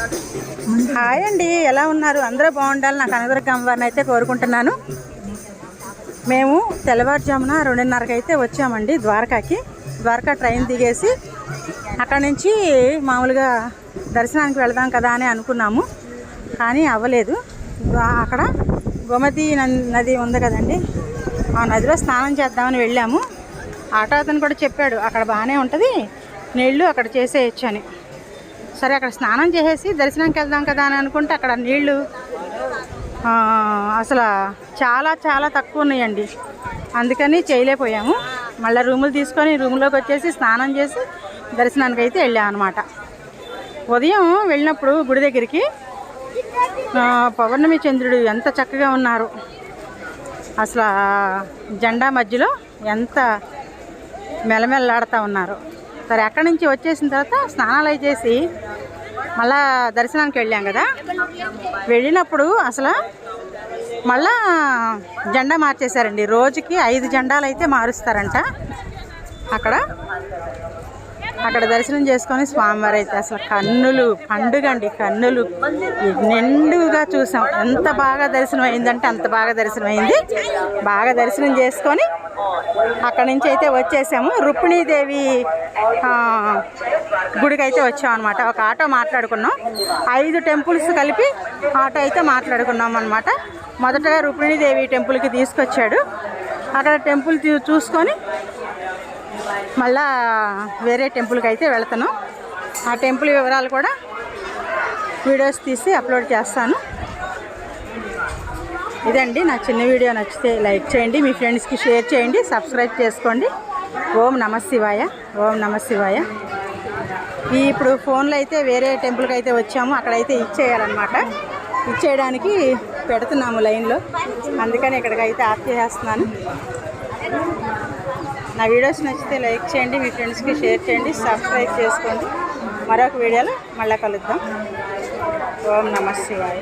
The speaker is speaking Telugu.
హాయ్ అండి, ఎలా ఉన్నారు? అందరూ బాగుండాలి నాకు కనకదుర్గ అమ్మవారిని అయితే కోరుకుంటున్నాను. మేము తెల్లవారుజామున 2:30కి అయితే వచ్చామండి ద్వారకాకి. ద్వారకా ట్రైన్ దిగేసి అక్కడి నుంచి మామూలుగా దర్శనానికి వెళదాం కదా అని అనుకున్నాము, కానీ అవ్వలేదు. అక్కడ గోమతి నది ఉంది కదండి, ఆ నదిలో స్నానం చేద్దామని వెళ్ళాము. ఆటో అతను కూడా చెప్పాడు అక్కడ బాగానే ఉంటుంది, నీళ్ళు అక్కడ చేసేయచ్చు అని. సరే అక్కడ స్నానం చేసేసి దర్శనానికి వెళ్దాం కదా అని అనుకుంటే అక్కడ నీళ్ళు అసలు చాలా చాలా తక్కువ ఉన్నాయండి. అందుకని చేయలేకపోయాము. మళ్ళీ రూములు తీసుకొని రూమ్లోకి వచ్చేసి స్నానం చేసి దర్శనానికి అయితే వెళ్ళాం అనమాట. ఉదయం వెళ్ళినప్పుడు గుడి దగ్గరికి పౌర్ణమి చంద్రుడు ఎంత చక్కగా ఉన్నారు. అసలు జెండా మధ్యలో ఎంత మెలమెల్లాడుతూ ఉన్నారు. సరే అక్కడి నుంచి వచ్చేసిన తర్వాత స్నానాలు అవి చేసి మళ్ళా దర్శనానికి వెళ్ళాం కదా. వెళ్ళినప్పుడు అసలు మళ్ళా జెండా మార్చేశారండి. రోజుకి 5 జెండాలు అయితే మారుస్తారంట. అక్కడ దర్శనం చేసుకొని స్వామివారు అయితే అసలు కన్నులు పండుగ అండి, కన్నులు నిండుగా చూసాం. ఎంత బాగా దర్శనం అయిందంటే అంత బాగా దర్శనం అయింది. బాగా దర్శనం చేసుకొని అక్కడి నుంచి అయితే వచ్చేసాము. రుక్మిణీదేవి గుడికి అయితే వచ్చాం అనమాట. ఒక ఆటో మాట్లాడుకున్నాం, 5 టెంపుల్స్ కలిపి ఆటో అయితే మాట్లాడుకున్నాం అనమాట. మొదటగా రుక్మిణీదేవి టెంపుల్కి తీసుకొచ్చాడు. అక్కడ టెంపుల్ చూసుకొని మళ్ళా వేరే టెంపుల్కి అయితే వెళ్తాను. ఆ టెంపుల్ వివరాలు కూడా వీడియోస్ తీసి అప్లోడ్ చేస్తాను. ఇదండి నా చిన్న వీడియో. నచ్చితే లైక్ చేయండి, మీ ఫ్రెండ్స్కి షేర్ చేయండి, సబ్స్క్రైబ్ చేసుకోండి. ఓం నమః శివాయ, ఓం నమః శివాయ. ఇప్పుడు ఫోన్లో అయితే వేరే టెంపుల్కి అయితే వచ్చాము. అక్కడైతే ఇచ్చేయాలన్నమాట. ఇచ్చేయడానికి పెడుతున్నాము లైన్లో, అందుకని ఇక్కడికైతే ఆఫ్ చేసేస్తున్నాను. నా వీడియోస్ నచ్చితే లైక్ చేయండి, మీ ఫ్రెండ్స్కి షేర్ చేయండి, సబ్స్క్రైబ్ చేసుకోండి. మరొక వీడియోలో మళ్ళీ కలుద్దాం. ఓం నమః శివాయ.